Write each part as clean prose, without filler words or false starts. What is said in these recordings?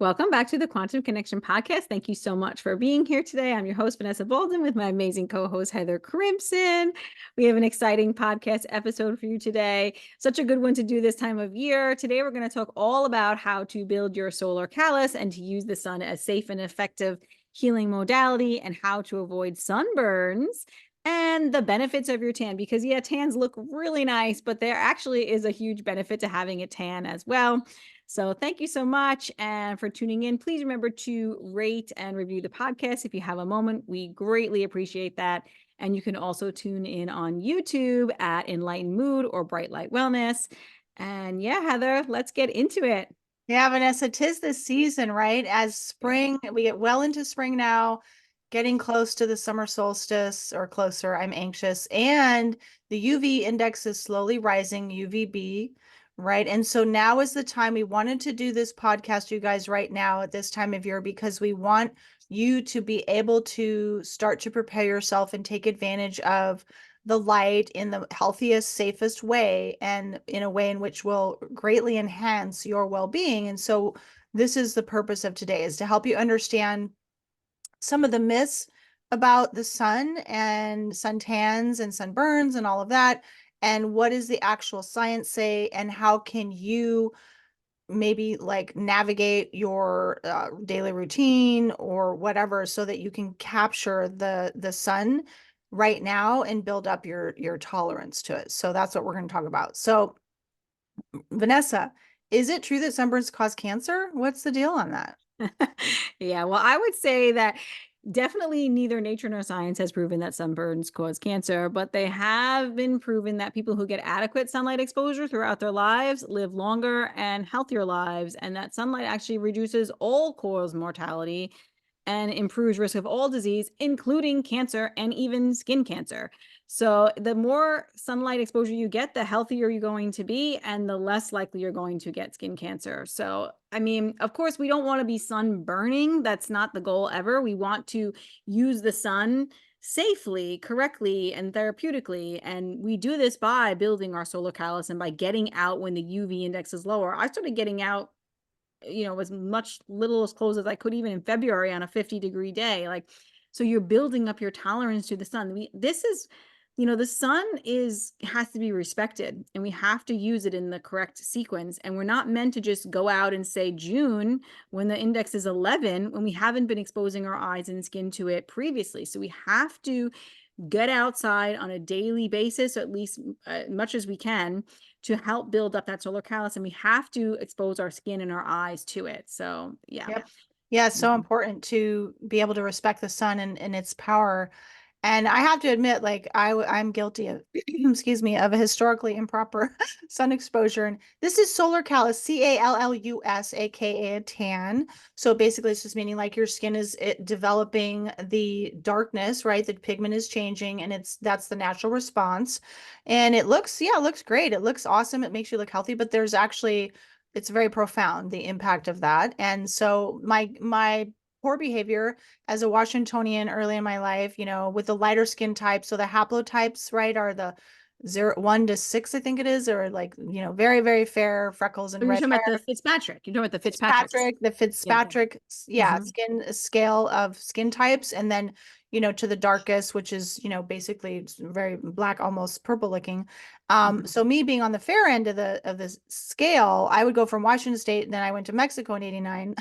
Welcome back to the Quantum Connection podcast. Thank you so much for being here today. I'm your host, Vanessa Bolden, with my amazing co-host, Heather Crimson. We have an exciting podcast episode for you today. Such a good one to do this time of year. Today, we're going to talk all about how to build your solar callus and to use the sun as safe and effective healing modality and how to avoid sunburns and the benefits of your tan, because tans look really nice, but there actually is a huge benefit to having a tan as well. So thank you so much. And for tuning in, please remember to rate and review the podcast if you have a moment. We greatly appreciate that. And you can also tune in on YouTube at Enlightened Mood or Bright Light Wellness. And Heather, let's get into it. Yeah, Vanessa, 'tis the season, right? As spring, we get well into spring now, getting close to the summer solstice or closer. I'm anxious. And the UV index is slowly rising, UVB, right? And so now is the time. We wanted to do this podcast, you guys, right now at this time of year, because we want you to be able to start to prepare yourself and take advantage of the light in the healthiest, safest way, and in a way in which will greatly enhance your well-being. And so this is the purpose of today, is to help you understand some of the myths about the sun and suntans and sunburns and all of that. And what does the actual science say? And how can you maybe like navigate your daily routine or whatever so that you can capture the sun right now and build up your tolerance to it. So that's what we're going to talk about. So Vanessa, is it true that sunburns cause cancer? What's the deal on that? Well, I would say that definitely neither nature nor science has proven that sunburns cause cancer, but they have been proven that people who get adequate sunlight exposure throughout their lives live longer and healthier lives, and that sunlight actually reduces all cause mortality and improves risk of all disease, including cancer and even skin cancer. So the more sunlight exposure you get, the healthier you're going to be and the less likely you're going to get skin cancer. So, I mean, of course, we don't want to be sun burning. That's not the goal ever. We want to use the sun safely, correctly, and therapeutically. And we do this by building our solar callus and by getting out when the UV index is lower. I started getting out as much little as close as I could, even in February on a 50-degree day. So you're building up your tolerance to the sun. This is, the sun has to be respected, and we have to use it in the correct sequence. And we're not meant to just go out and say June when the index is 11, when we haven't been exposing our eyes and skin to it previously. So we have to get outside on a daily basis, at least as much as we can, to help build up that solar callus, and we have to expose our skin and our eyes to it. So Yep. Yeah, it's so important to be able to respect the sun and its power. And I have to admit, like I'm guilty of, excuse me, of a historically improper sun exposure. And this is solar callus, callus, aka a tan. So basically, it's just meaning like your skin is developing the darkness, right? The pigment is changing, and that's the natural response. And it looks great. It looks awesome. It makes you look healthy, but there's actually it's very profound, the impact of that. And so my poor behavior as a Washingtonian early in my life, with the lighter skin type. So the haplotypes, right, are the 1 to 6, I think it is, or like, very, very fair freckles and You're red talking hair. about the Fitzpatrick. You're talking about the Fitzpatrick. The Fitzpatrick, skin scale of skin types. And then, to the darkest, which is, basically it's very black, almost purple looking. So me being on the fair end of the scale, I would go from Washington State, and then I went to Mexico in 89.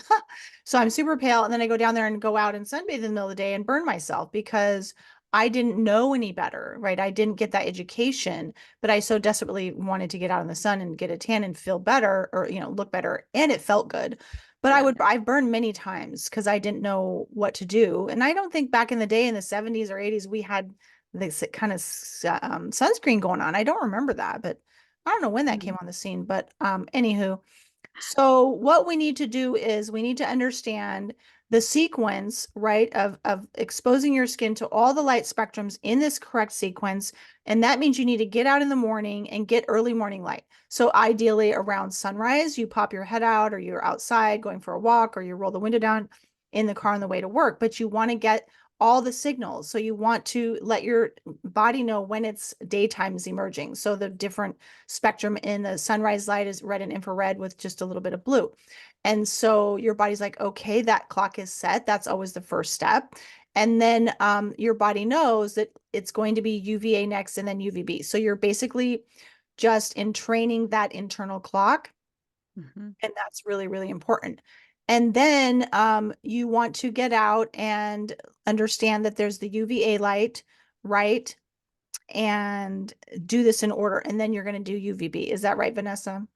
So I'm super pale. And then I go down there and go out and sunbathe in the middle of the day and burn myself because I didn't know any better, right? I didn't get that education, but I so desperately wanted to get out in the sun and get a tan and feel better, or, look better. And it felt good. But I've burned many times because I didn't know what to do. And I don't think back in the day in the 70s or 80s, we had this kind of sunscreen going on. I don't remember that, but I don't know when that came on the scene. But anywho, so what we need to do is we need to understand the sequence, right, of exposing your skin to all the light spectrums in this correct sequence. And that means you need to get out in the morning and get early morning light. So ideally around sunrise, you pop your head out, or you're outside going for a walk, or you roll the window down in the car on the way to work. But you want to get all the signals. So you want to let your body know when it's daytime is emerging. So the different spectrum in the sunrise light is red and infrared with just a little bit of blue. And so your body's like, okay, that clock is set. That's always the first step. And then your body knows that it's going to be UVA next and then UVB. So you're basically just in training that internal clock. Mhm. And that's really, really important. And then you want to get out and understand that there's the UVA light, right? And do this in order. And then you're going to do UVB. Is that right, Vanessa?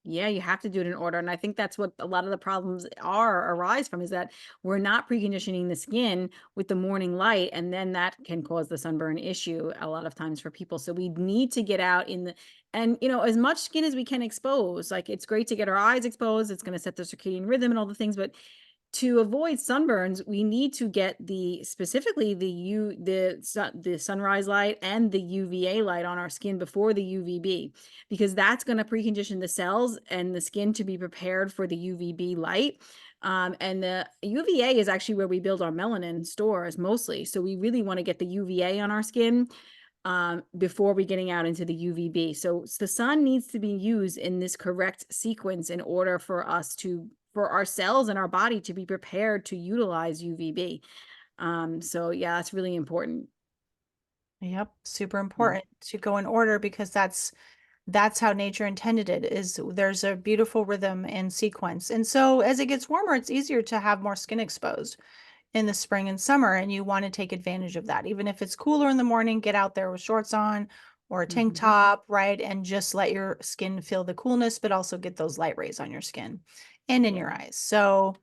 Yeah, you have to do it in order. And I think that's what a lot of the problems arise from, is that we're not preconditioning the skin with the morning light. And then that can cause the sunburn issue a lot of times for people. So we need to get out in the, and as much skin as we can expose. Like, it's great to get our eyes exposed. It's going to set the circadian rhythm and all the things, but to avoid sunburns, we need to get specifically the sunrise light and the UVA light on our skin before the UVB, because that's going to precondition the cells and the skin to be prepared for the UVB light. And the UVA is actually where we build our melanin stores mostly. So we really want to get the UVA on our skin before we getting out into the UVB. So the sun needs to be used in this correct sequence in order for our cells and our body to be prepared to utilize UVB. So yeah, that's really important. Yep, super Yeah. important to go in order because that's how nature intended it is there's a beautiful rhythm and sequence. And so as it gets warmer, it's easier to have more skin exposed in the spring and summer, and you want to take advantage of that. Even if it's cooler in the morning, get out there with shorts on or a tank Mhm. top, right? And just let your skin feel the coolness, but also get those light rays on your skin and in Yeah. your eyes. So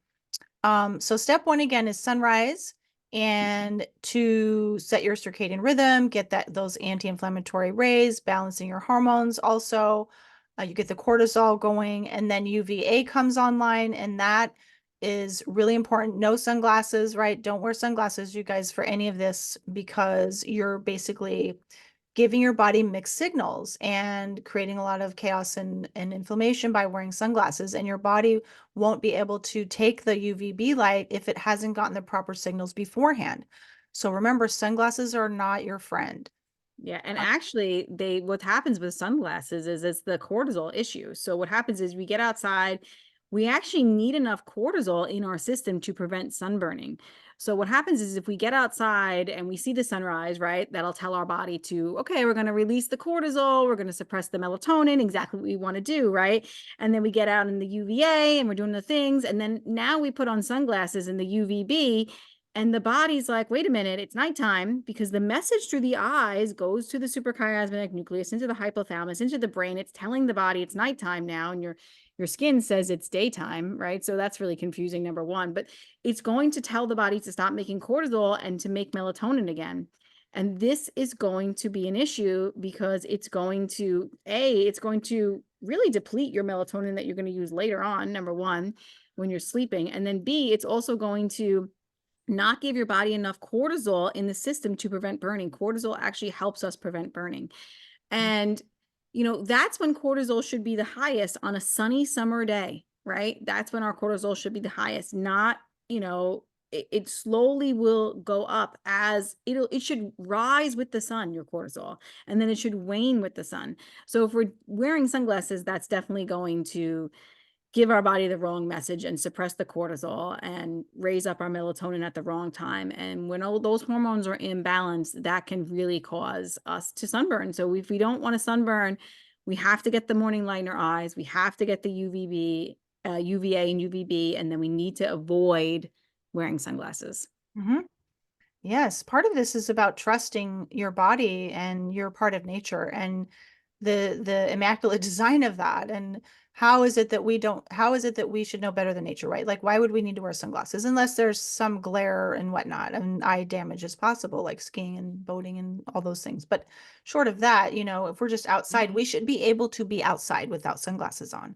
step one again is sunrise and to set your circadian rhythm, get those anti-inflammatory rays, balancing your hormones. Also, you get the cortisol going, and then UVA comes online, and that is really important. No sunglasses, right? Don't wear sunglasses, you guys, for any of this because you're basically giving your body mixed signals and creating a lot of chaos and inflammation by wearing sunglasses. And your body won't be able to take the UVB light if it hasn't gotten the proper signals beforehand. So remember, sunglasses are not your friend. Yeah, and actually, what happens with sunglasses is it's the cortisol issue. So what happens is we get outside, we actually need enough cortisol in our system to prevent sunburning. So what happens is if we get outside and we see the sunrise, right, that'll tell our body to, okay, we're going to release the cortisol, we're going to suppress the melatonin, exactly what we want to do, right? And then we get out in the UVA and we're doing the things, and then now we put on sunglasses in the UVB. And the body's like, wait a minute, it's nighttime, because the message through the eyes goes to the suprachiasmatic nucleus, into the hypothalamus, into the brain. It's telling the body it's nighttime now, and your skin says it's daytime, right? So that's really confusing, number one. But it's going to tell the body to stop making cortisol and to make melatonin again. And this is going to be an issue because it's going to really deplete your melatonin that you're going to use later on, number one, when you're sleeping. And then B, it's also going to not give your body enough cortisol in the system to prevent burning. Cortisol actually helps us prevent burning. And, that's when cortisol should be the highest on a sunny summer day, right? That's when our cortisol should be the highest, not, it slowly will go up as it should rise with the sun, your cortisol, and then it should wane with the sun. So if we're wearing sunglasses, that's definitely going to give our body the wrong message and suppress the cortisol and raise up our melatonin at the wrong time. And when all those hormones are imbalanced, that can really cause us to sunburn. So if we don't want to sunburn, we have to get the morning light in our eyes. We have to get the UVA and UVB, and then we need to avoid wearing sunglasses. Mhm. Yes, part of this is about trusting your body and you're part of nature and the immaculate design of that. And how is it that we should know better than nature, right? Like why would we need to wear sunglasses unless there's some glare and whatnot and eye damage is possible, like skiing and boating and all those things. But short of that, if we're just outside, we should be able to be outside without sunglasses on,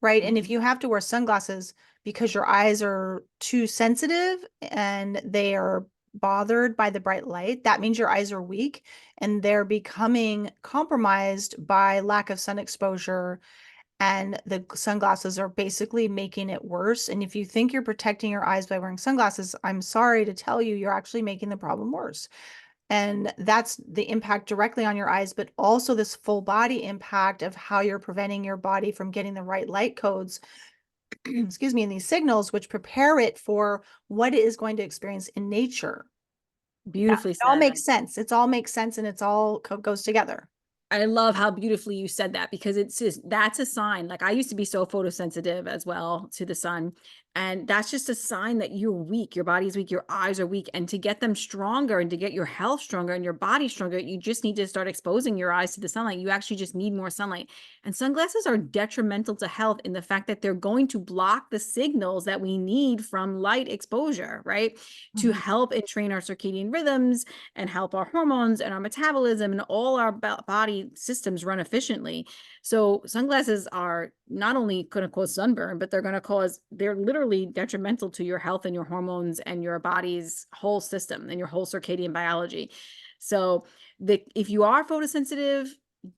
right? And if Mhm. you have to wear sunglasses because your eyes are too sensitive and they are bothered by the bright light, that means your eyes are weak and they're becoming compromised by lack of sun exposure and the sunglasses are basically making it worse. And if you think you're protecting your eyes by wearing sunglasses, I'm sorry to tell you, you're actually making the problem worse. And that's the impact directly on your eyes, but also this full body impact of how you're preventing your body from getting the right light codes, excuse me, and these signals, which prepare it for what it is going to experience in nature. Yeah, Beautifully it all said. makes sense. It's all makes sense and it's all goes together. I love how beautifully you said that, because it's just, that's a sign. Like, I used to be so photosensitive as well to the sun. And that's just a sign that you're weak. Your body's weak. Your eyes are weak. And to get them stronger and to get your health stronger and your body stronger, you just need to start exposing your eyes to the sunlight. You actually just need more sunlight. And sunglasses are detrimental to health in the fact that they're going to block the signals that we need from light exposure, right? To Mhm. help and train our circadian rhythms and help our hormones and our metabolism and all our body systems run efficiently. So sunglasses are not only going to cause sunburn, but they're literally detrimental to your health and your hormones and your body's whole system and your whole circadian biology. So if you are photosensitive,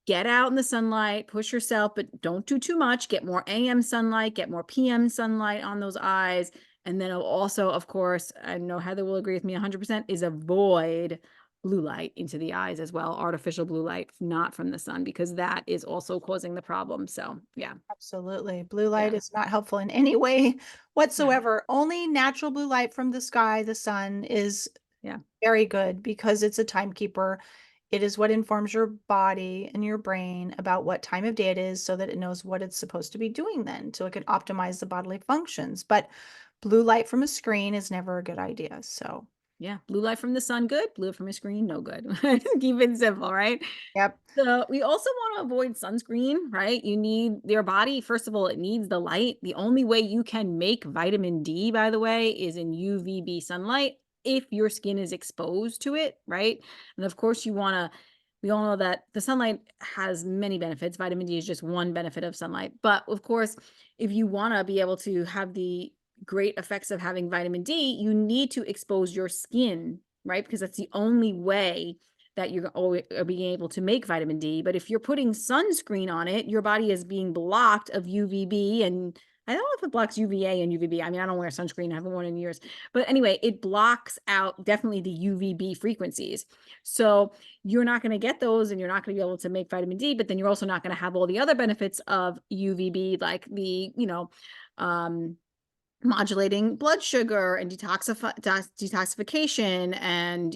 get out in the sunlight, push yourself, but don't do too much. Get more AM sunlight, get more PM sunlight on those eyes. And then also, of course, I know Heather will agree with me 100%, is avoid blue light into the eyes as well, artificial blue light, not from the sun, because that is also causing the problem. So, yeah, Absolutely. Blue light yeah, is not helpful in any way yeah, whatsoever. Only natural blue light from the sky, the sun, is yeah. very good because it's a timekeeper. It is what informs your body and your brain about what time of day it is so that it knows what it's supposed to be doing then, so it can optimize the bodily functions. But blue light from a screen is never a good idea. So, Yeah, blue light from the sun, good. Blue from a screen, no good. Keep it simple, right? yep. So we also want to avoid sunscreen, right? You need your body, first of all, it needs the light. The only way you can make vitamin D, by the way, is in UVB sunlight if your skin is exposed to it, right? And of course, we all know that the sunlight has many benefits. Vitamin D is just one benefit of sunlight. But of course, if you want to be able to have the great effects of having vitamin D, you need to expose your skin, right? Because that's the only way that you're always being able to make vitamin D. But if you're putting sunscreen on it, your body is being blocked of UVB. And I don't know if it blocks UVA and UVB. I mean, I don't wear sunscreen. I haven't worn it in years. But anyway, it blocks out definitely the UVB frequencies. So you're not going to get those and you're not going to be able to make vitamin D, but then you're also not going to have all the other benefits of UVB, like um, modulating blood sugar and detoxification and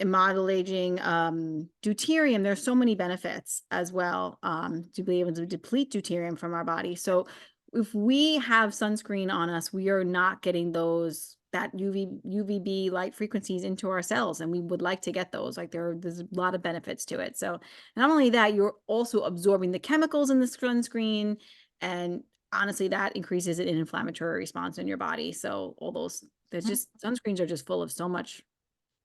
modulating deuterium. There's so many benefits as well to be able to deplete deuterium from our body. So if we have sunscreen on us, we are not getting that UVB light frequencies into our cells, and we would like to get those. Like there's a lot of benefits to it. So not only that, you're also absorbing the chemicals in the sunscreen, and honestly, that increases an inflammatory response in your body. So there's just sunscreens are just full of so much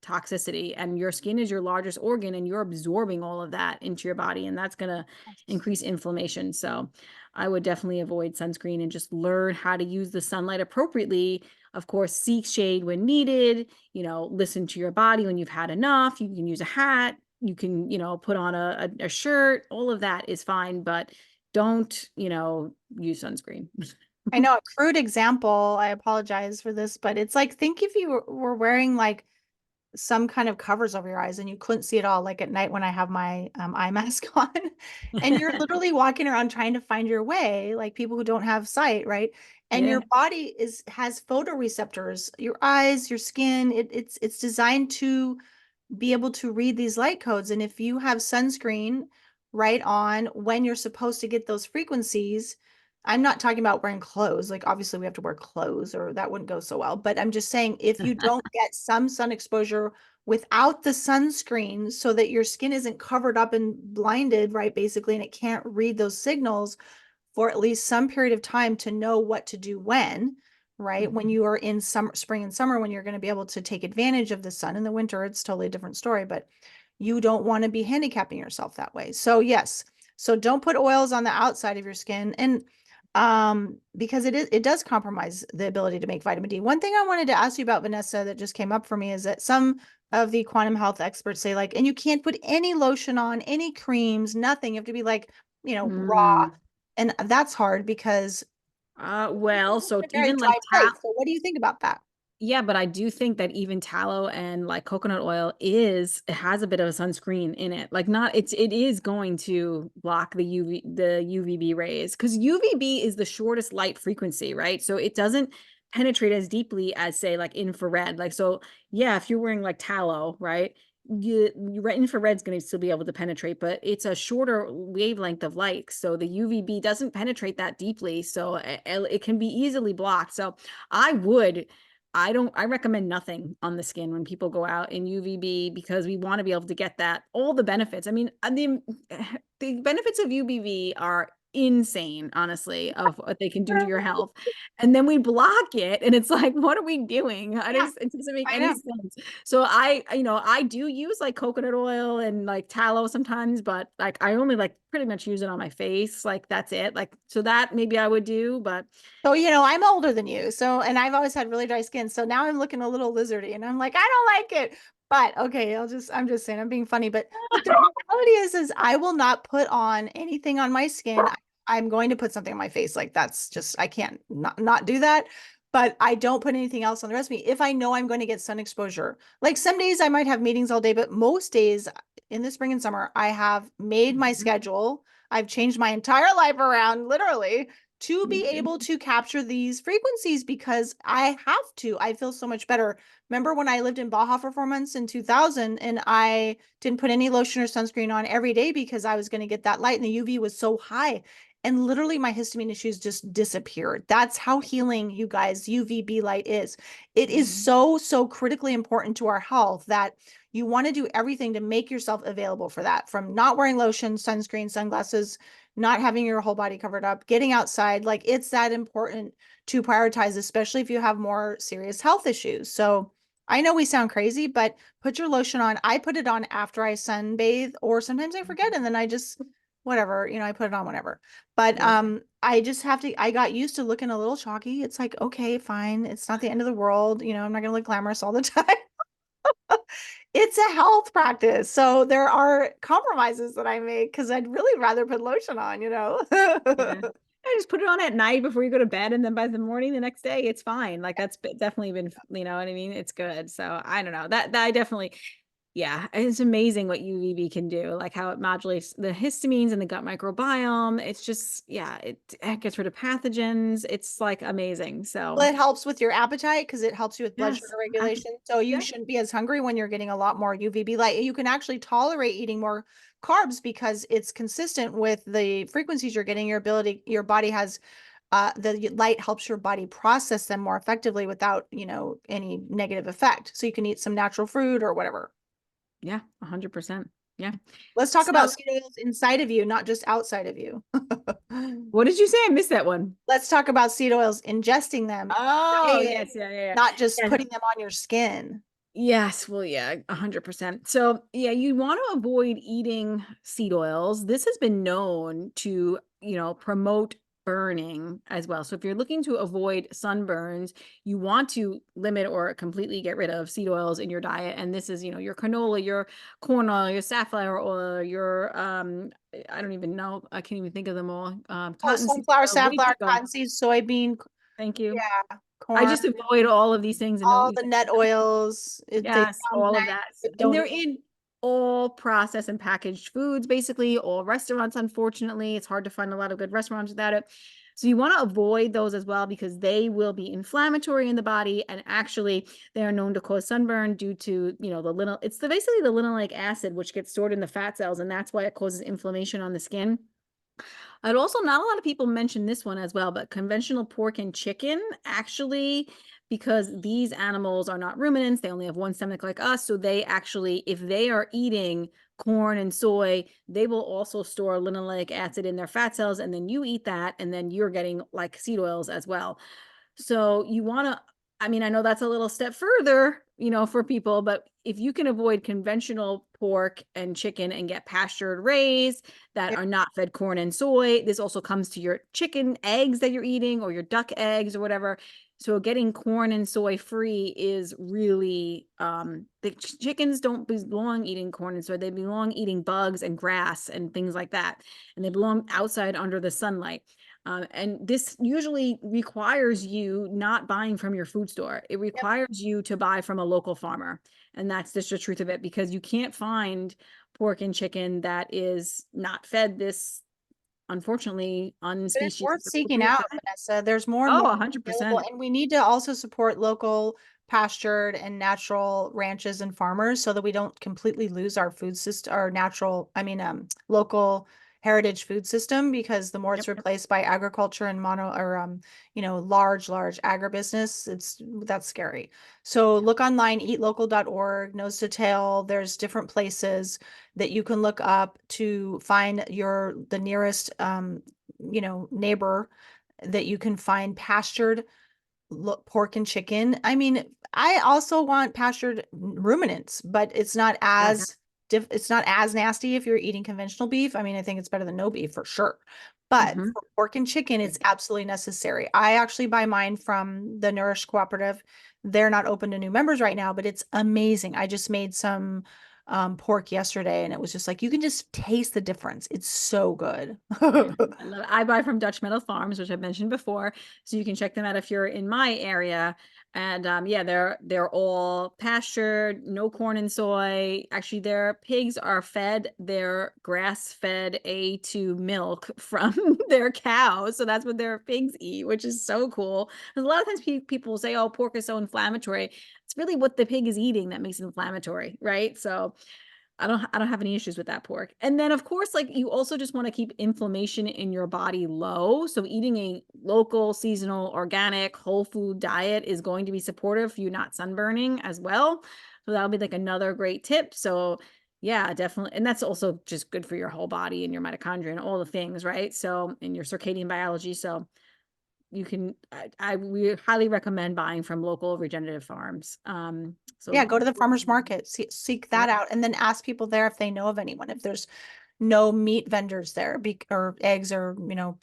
toxicity, and your skin is your largest organ and you're absorbing all of that into your body, and that's going to increase inflammation. So I would definitely avoid sunscreen and just learn how to use the sunlight appropriately. Of course, seek shade when needed, listen to your body. When you've had enough, you can use a hat, you can put on a shirt. All of that is fine, but don't use sunscreen. I know a crude example. I apologize for this, but it's like, think if you were wearing like some kind of covers over your eyes and you couldn't see it all, like at night when I have my eye mask on, and you're literally walking around trying to find your way, like people who don't have sight, right? And Yeah. your body has photoreceptors, your eyes, your skin, it's designed to be able to read these light codes. And if you have sunscreen right on when you're supposed to get those frequencies, I'm not talking about wearing clothes. Like, obviously, we have to wear clothes or that wouldn't go so well. But I'm just saying, if you don't get some sun exposure without the sunscreen so that your skin isn't covered up and blinded, right, basically, and it can't read those signals for at least some period of time to know what to do when, right? When you are in summer, spring and summer, when you're going to be able to take advantage of the sun. In the winter, it's totally a different story, but you don't want to be handicapping yourself that way. So yes, so don't put oils on the outside of your skin, and because it does compromise the ability to make vitamin D. One thing I wanted to ask you about, Vanessa, that just came up for me is that some of the quantum health experts say, like, and you can't put any lotion on, any creams, nothing. You have to be like raw. Mm. And that's hard because Well, so a very even dry like place. So what do you think about that? yeah, but I do think that even tallow and like coconut oil it has a bit of a sunscreen in it. Like not it is going to block the UVB rays because UVB is the shortest light frequency, right? So it doesn't penetrate as deeply as say like infrared. Like so yeah, if you're wearing like tallow, right? Your infrared's going to still be able to penetrate, but it's a shorter wavelength of light. So the UVB doesn't penetrate that deeply. So it can be easily blocked. So I would I recommend nothing on the skin when people go out in UVB because we want to be able to get that all the benefits. I mean, the benefits of UVB are insane, honestly, of what they can do to your health. And then we block it and it's like, what are we doing? Yeah, It doesn't make I any know. sense. So I do use like coconut oil and like tallow sometimes, but like I only like pretty much use it on my face. Like that's it. Like so that maybe I would do, but So, I'm older than you. So, and I've always had really dry skin. So now I'm looking a little lizardy and I'm like, I don't like it. But okay, I'm just saying, I'm being funny. But the reality is I will not put on anything on my skin. I'm going to put something on my face. Like that's just, I can't not do that. But I don't put anything else on the rest of me if I know I'm going to get sun exposure. Like some days I might have meetings all day, but most days in the spring and summer, I have made my Mhm. schedule. I've changed my entire life around, literally to Me be too. able to capture these frequencies because I have to. I feel so much better. Remember when I lived in Baja for 4 months in 2000 and I didn't put any lotion or sunscreen on every day because I was going to get that light and the UV was so high. And literally my histamine issues just disappeared. That's how healing, you guys, UVB light is. It is Mhm. so, so critically important to our health that you want to do everything to make yourself available for that, from not wearing lotion, sunscreen, sunglasses, not having your whole body covered up, getting outside. Like it's that important to prioritize, especially if you have more serious health issues. So I know we sound crazy, but put your lotion on. I put it on after I sunbathe, or sometimes I forget and then I just whatever, I put it on whenever. But Yeah. I just have to I got used to looking a little chalky. It's like, okay, fine. It's not the end of the world. I'm not gonna look glamorous all the time. It's a health practice. So there are compromises that I make because I'd really rather put lotion on. Yeah. I just put it on at night before you go to bed, and then by the morning the next day, it's fine. Like definitely been, you know what I mean? It's good. So I don't know. That I definitely, yeah, it's amazing what UVB can do, like how it modulates the histamines and the gut microbiome. It's just, yeah, it gets rid of pathogens. It's like amazing. So Well, it helps with your appetite because it helps you with blood yes, sugar regulation. So you yeah, shouldn't be as hungry when you're getting a lot more UVB light. You can actually tolerate eating more carbs because it's consistent with the frequencies you're getting. Your body has the light helps your body process them more effectively without, any negative effect. So you can eat some natural fruit or whatever. yeah, 100%. Yeah. Let's talk about So seed oils inside of you, not just outside of you. what did you say? I missed that one. Let's talk about seed oils, ingesting them, Oh, diet, yes, yeah, yeah, not just yeah. putting them on your skin. Yes, well, yeah, 100%. So, yeah, you want to avoid eating seed oils. This has been known to, promote burning as well. So, if you're looking to avoid sunburns, you want to limit or completely get rid of seed oils in your diet. And this is, your canola, your corn oil, your safflower oil, your I don't even know, I can't even think of them all. Oh, Cottonseed sunflower, oil, safflower, rapeseed oil. cottonseed, soybean, Thank you. yeah, I corn, just avoid all of these things and don't all use the nut oils. They yes, sound all nice, of that. but And don't they're eat them. in all processed and packaged foods, basically, all restaurants, unfortunately. It's hard to find a lot of good restaurants without it. So you want to avoid those as well because they will be inflammatory in the body and actually they are known to cause sunburn due to, basically the linoleic acid which gets stored in the fat cells and that's why it causes inflammation on the skin. I'd also not a lot of people mention this one as well, but conventional pork and chicken actually, because these animals are not ruminants, they only have one stomach like us. So they actually, if they are eating corn and soy, they will also store linoleic acid in their fat cells. And then you eat that, and then you're getting like seed oils as well. So you want to, I mean, I know that's a little step further, for people, but if you can avoid conventional pork and chicken and get pastured raised that Yeah. are not fed corn and soy, this also comes to your chicken eggs that you're eating or your duck eggs or whatever. So getting corn and soy free is really the chickens don't belong eating corn and soy. They belong eating bugs and grass and things like that. And they belong outside under the sunlight. And this usually requires you not buying from your food store. It Yep. requires you to buy from a local farmer. And that's just the truth of it, because you can't find pork and chicken that is not fed this, unfortunately, But it's unspecies worth seeking appropriate out, diet. Vanessa. There's more and Oh, more available, 100%. and we need to also support local pastured and natural ranches and farmers so that we don't completely lose our food system, our natural, local heritage food system, because the more it's Yep. replaced by agriculture and large agribusiness, that's scary. So look online, eatlocal.org, nose to tail. There's different places that you can look up to find the nearest neighbor that you can find pastured pork and chicken. I mean, I also want pastured ruminants, but Yeah. it's not as nasty if you're eating conventional beef. I mean, I think it's better than no beef for sure. But Hmm. for pork and chicken, it's absolutely necessary. I actually buy mine from the Nourish Cooperative. They're not open to new members right now, but it's amazing. I just made some pork yesterday, and it was just like you can just taste the difference. It's so good. Yeah, I love it. I buy from Dutch Meadow Farms, which I've mentioned before, so you can check them out if you're in my area. And yeah, they're all pastured, no corn and soy. Actually, their pigs are fed their grass-fed A2 milk from their cows, so that's what their pigs eat, which is so cool. 'Cause a lot of times people say, "Oh, pork is so inflammatory." It's really what the pig is eating that makes it inflammatory, right? So I don't have any issues with that pork. And then of course, like you also just want to keep inflammation in your body low. So eating a local, seasonal, organic, whole food diet is going to be supportive for you not sunburning as well. So that'll be like another great tip. So yeah, definitely. And that's also just good for your whole body and your mitochondria and all the things, right? So in your circadian biology. So you can we highly recommend buying from local regenerative farms. Yeah, So go to the farmer's market, seek that yep. out, and then ask people there if they know of anyone, if there's no meat vendors there, or eggs, or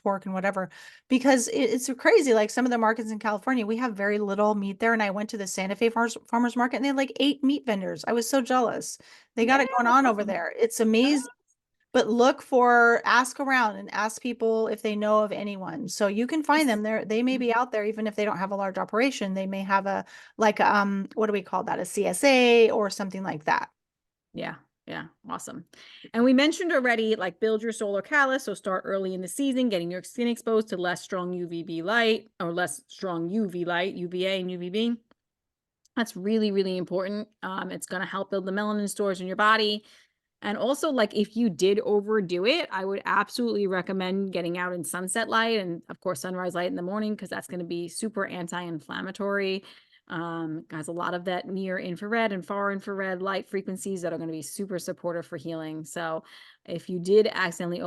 pork and whatever, because it's crazy. Like some of the markets in California, we have very little meat there, and I went to the Santa Fe farmers market, and they had like 8 meat vendors. I was so jealous. They Yeah, got it going that's on over awesome. there. It's Uh, amazing. But ask around and ask people if they know of anyone. So you can find Yes. them there. They may be out there, even if they don't have a large operation. They may have what do we call that? A CSA or something like that. Yeah. Yeah. Awesome. And we mentioned already, like build your solar callus. So start early in the season, getting your skin exposed to less strong UVB light or less strong UV light, UVA and UVB. That's really, really important. It's going to help build the melanin stores in your body. And also, like, if you did overdo it, I would absolutely recommend getting out in sunset light and, of course, sunrise light in the morning, because that's going to be super anti-inflammatory. Has a lot of that near infrared and far infrared light frequencies that are going to be super supportive for healing. So, if you did accidentally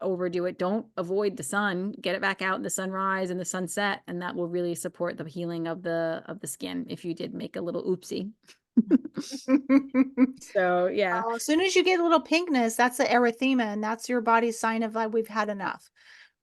overdo it, don't avoid the sun. Get it back out in the sunrise and the sunset, and that will really support the healing of the skin. If you did make a little oopsie. So yeah. As soon as you get a little pinkness, that's the erythema, and that's your body's sign of like we've had enough,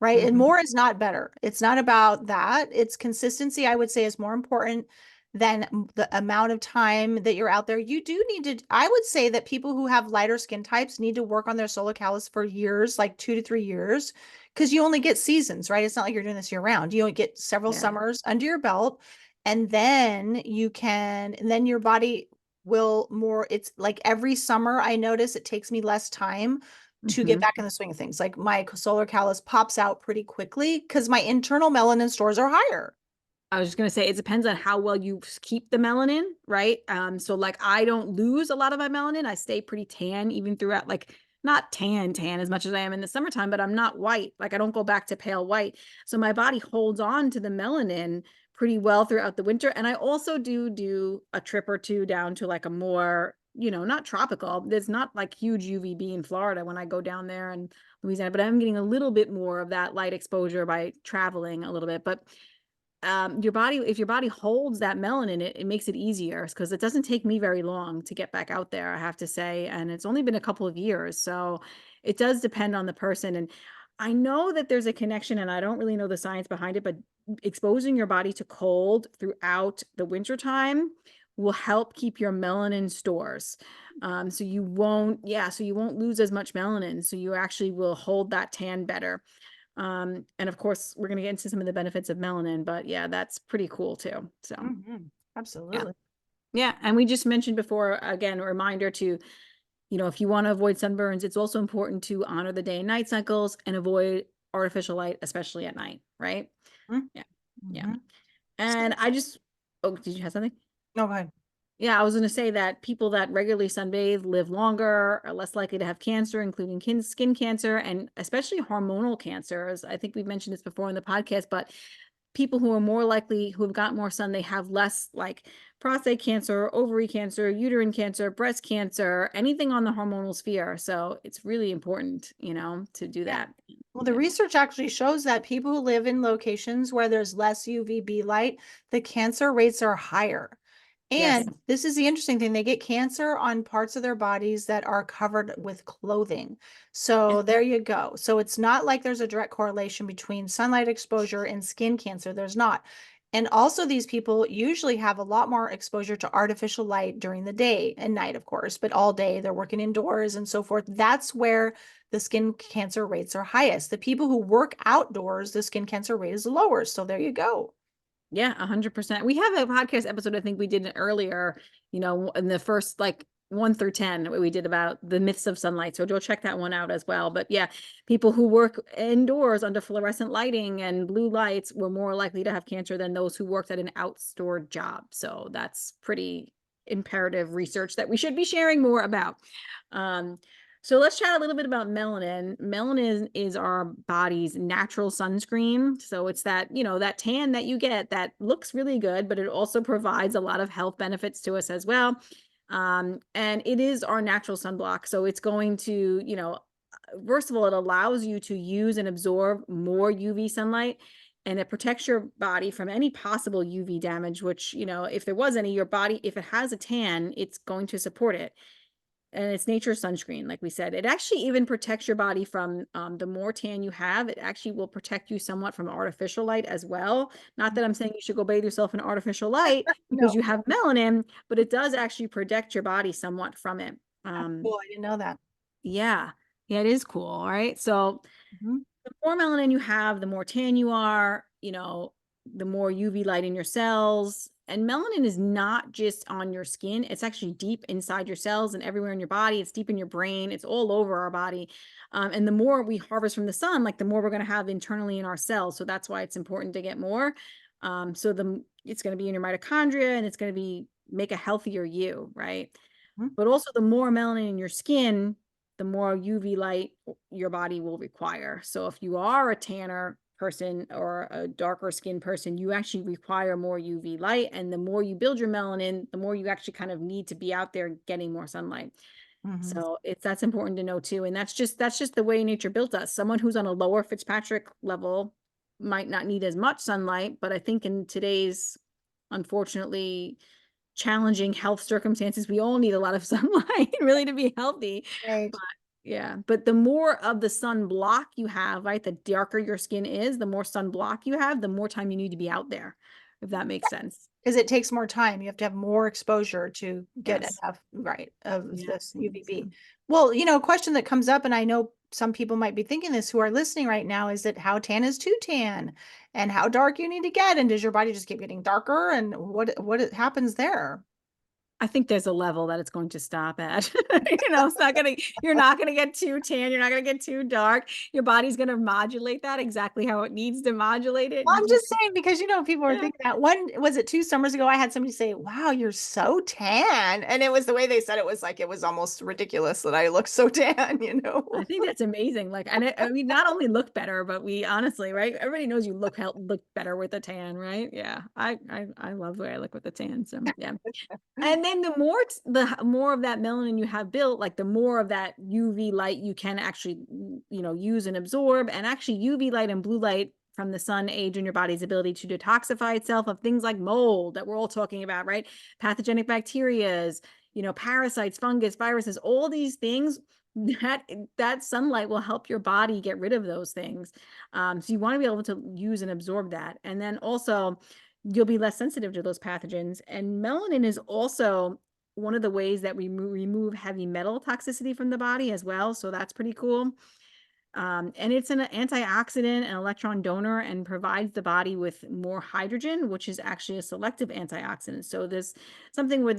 right? And Mhm. more is not better. It's not about that. It's consistency, I would say, is more important than the amount of time that you're out there. You do need to, I would say that people who have lighter skin types need to work on their solar callus for years, like 2 to 3 years, because you only get seasons, right? It's not like you're doing this year round. You only get several Yeah. summers under your belt, and then your body will more, it's like every summer I notice it takes me less time to get Mhm. back in the swing of things. Like my solar callus pops out pretty quickly because my internal melanin stores are higher. I was just gonna say it depends on how well you keep the melanin, right? So like I don't lose a lot of my melanin. I stay pretty tan even throughout, like not tan as much as I am in the summertime, but I'm not white. Like I don't go back to pale white. So my body holds on to the melanin pretty well throughout the winter. And I also do a trip or two down to like a more, not tropical. There's not like huge UVB in Florida when I go down there and Louisiana, but I'm getting a little bit more of that light exposure by traveling a little bit. But your body, if your body holds that melanin, it makes it easier, because it doesn't take me very long to get back out there, I have to say, and it's only been a couple of years, so it does depend on the person. And I know that there's a connection, and I don't really know the science behind it, but exposing your body to cold throughout the winter time will help keep your melanin stores. So you won't, yeah, so you won't lose as much melanin. So you actually will hold that tan better. And of course, we're going to get into some of the benefits of melanin, but yeah, that's pretty cool too. So yeah. Absolutely. Yeah. And we just mentioned before, again, a reminder to, if you want to avoid sunburns, it's also important to honor the day and night cycles and avoid artificial light, especially at night, right? Yeah. Yeah. Mm-hmm. And I just, oh, did you have something? No, go ahead. Yeah, I was going to say that people that regularly sunbathe live longer, are less likely to have cancer, including skin cancer and especially hormonal cancers. I think we've mentioned this before in the podcast, but people who are more likely, who have got more sun, they have less like prostate cancer, ovary cancer, uterine cancer, breast cancer, anything on the hormonal sphere. So it's really important, to do Yeah. that. Well, the Yeah. research actually shows that people who live in locations where there's less UVB light, the cancer rates are higher. Yes. And this is the interesting thing, they get cancer on parts of their bodies that are covered with clothing. Yeah. So there you go. So it's not like there's a direct correlation between sunlight exposure and skin cancer. There's not. And also, these people usually have a lot more exposure to artificial light during the day and night, of course, but all day they're working indoors and so forth. That's where the skin cancer rates are highest. The people who work outdoors, the skin cancer rate is lower. So there you go. Yeah, 100%. We have a podcast episode, I think we did it earlier, in the first like 1 through 10, we did about the myths of sunlight. So go check that one out as well. But yeah, people who work indoors under fluorescent lighting and blue lights were more likely to have cancer than those who worked at an outdoor job. So that's pretty imperative research that we should be sharing more about. Um, so let's chat a little bit about melanin. Melanin is our body's natural sunscreen. So it's that, that tan that you get that looks really good, but it also provides a lot of health benefits to us as well. And it is our natural sunblock. So it's going to, first of all, it allows you to use and absorb more UV sunlight, and it protects your body from any possible UV damage, which, if there was any, your body, if it has a tan, it's going to support it. And it's nature's sunscreen, like we said. It actually even protects your body from the more tan you have, it actually will protect you somewhat from artificial light as well. Not that I'm saying you should go bathe yourself in artificial light because No, you have melanin, but it does actually protect your body somewhat from it. that's cool. I didn't know that. Yeah, yeah, it is cool. All right. So Mhm. the more melanin you have, the more tan you are, the more UV light in your cells. And melanin is not just on your skin, it's actually deep inside your cells and everywhere in your body. It's deep in your brain, it's all over our body. And the more we harvest from the sun, like the more we're going to have internally in our cells. So that's why it's important to get more. So it's going to be in your mitochondria, and it's going to make a healthier you, right? Mhm. But also, the more melanin in your skin, the more UV light your body will require. So if you are a tanner person or a darker skin person, you actually require more UV light. And the more you build your melanin, the more you actually kind of need to be out there getting more sunlight. Mhm. So that's important to know too. And that's just the way nature built us. Someone who's on a lower Fitzpatrick level might not need as much sunlight, but I think in today's, unfortunately, challenging health circumstances, we all need a lot of sunlight really to be healthy. Right. But yeah, but the more of the sunblock you have, right, the darker your skin is, the more sunblock you have, the more time you need to be out there, if that makes sense. Because it takes more time. You have to have more exposure to get Yes. enough, right, of this Yes. UVB. So, Well, a question that comes up, and I know some people might be thinking this who are listening right now, is that how tan is too tan and how dark you need to get, and does your body just keep getting darker, and what happens there? I think there's a level that it's going to stop at. You're not gonna get too tan, you're not gonna get too dark. Your body's gonna modulate that exactly how it needs to modulate it. Well, You I'm just, just saying because people are yeah. thinking that one was it 2 summers ago I had somebody say, "Wow, you're so tan." And it was the way they said it was like it was almost ridiculous that I looked so tan. I think that's amazing. Like, and we not only look better, but we honestly, right? Everybody knows you look better with a tan, right? Yeah, I love the way I look with a tan. So yeah. And then the more of that melanin you have built, like the more of that UV light you can actually, use and absorb. And actually, UV light and blue light from the sun aid in your body's ability to detoxify itself of things like mold that we're all talking about, right? Pathogenic bacterias, parasites, fungus, viruses, all these things. that that sunlight will help your body get rid of those things. So you want to be able to use and absorb that. And then also you'll be less sensitive to those pathogens. And melanin is also one of the ways that we remove heavy metal toxicity from the body as well. So that's pretty cool. And it's an antioxidant and electron donor and provides the body with more hydrogen, which is actually a selective antioxidant. So there's something where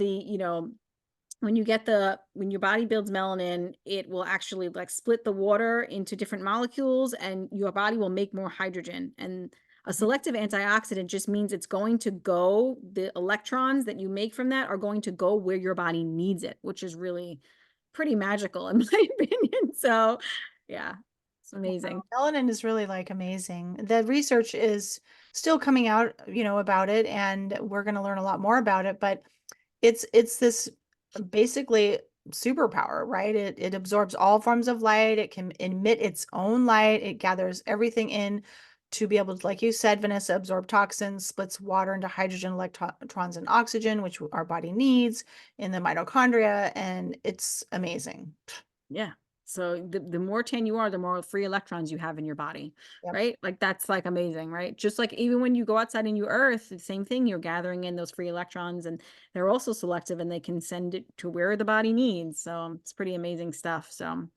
when you get when your body builds melanin, it will actually like split the water into different molecules and your body will make more hydrogen. And a Mhm. selective antioxidant just means it's going to go, the electrons that you make from that are going to go where your body needs it, which is really pretty magical in my opinion. So, yeah, it's Wow. amazing. Melanin is really like amazing. The research is still coming out, about it, and we're going to learn a lot more about it, but it's this basically superpower, right? It absorbs all forms of light. It can emit its own light. It gathers everything in to be able to, like you said, Vanessa, absorb toxins, splits water into hydrogen, electrons, and oxygen, which our body needs in the mitochondria, and it's amazing. Yeah. So the more tan you are, the more free electrons you have in your body, Yep. right? Like that's like amazing, right? Just like even when you go outside and you earth, the same thing, you're gathering in those free electrons and they're also selective and they can send it to where the body needs. So it's pretty amazing stuff. So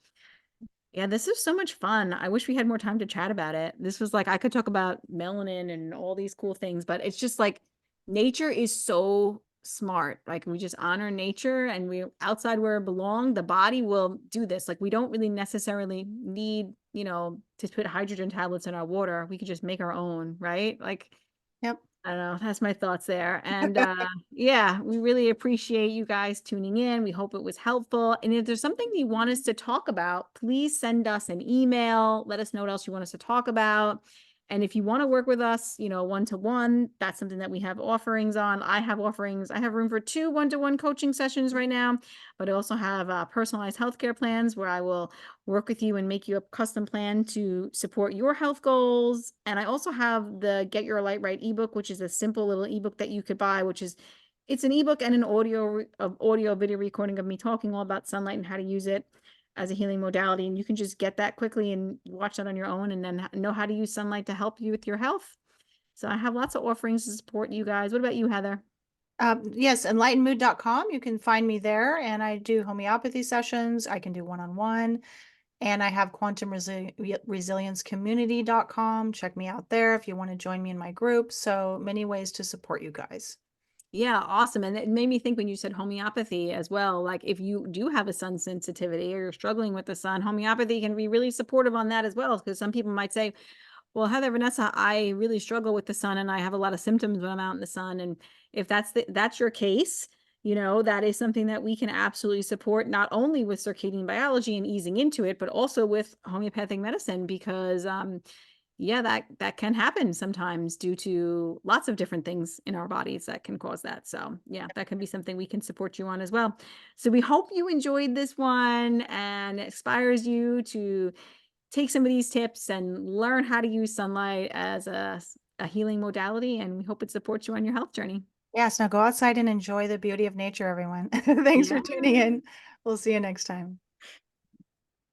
yeah, this is so much fun. I wish we had more time to chat about it. This was like I could talk about melanin and all these cool things, but it's just like nature is so smart. Like we just honor nature and we outside where it belong, the body will do this. Like we don't really necessarily need, to put hydrogen tablets in our water. We could just make our own, right? Like Yep. I don't know. That's my thoughts there. And yeah, we really appreciate you guys tuning in. We hope it was helpful. And if there's something you want us to talk about, please send us an email. Let us know what else you want us to talk about. And if you want to work with us, one to one, that's something that we have offerings on. I have offerings. I have room for 2 one-to-one coaching sessions right now, but I also have personalized healthcare plans where I will work with you and make you a custom plan to support your health goals. And I also have the Get Your Light Right ebook, which is a simple little ebook that you could buy, it's an ebook and an audio video recording of me talking all about sunlight and how to use it as a healing modality. And you can just get that quickly and watch that on your own and then know how to use sunlight to help you with your health. So I have lots of offerings to support you guys. What about you, Heather? Yes, enlightenmood.com. You can find me there, and I do homeopathy sessions. I can do one-on-one, and I have resilience community.com. Check me out there if you want to join me in my group. So many ways to support you guys. Yeah, awesome. And it made me think when you said homeopathy as well, like if you do have a sun sensitivity or you're struggling with the sun, homeopathy can be really supportive on that as well. Because some people might say, well, Heather, Vanessa, I really struggle with the sun and I have a lot of symptoms when I'm out in the sun. And if that's your case, that is something that we can absolutely support not only with circadian biology and easing into it, but also with homeopathic medicine because yeah, that can happen sometimes due to lots of different things in our bodies that can cause that. So, yeah, that can be something we can support you on as well. So, we hope you enjoyed this one and it inspires you to take some of these tips and learn how to use sunlight as a healing modality. And we hope it supports you on your health journey. Yes, now go outside and enjoy the beauty of nature, everyone. Thanks for Yeah. tuning in. We'll see you next time.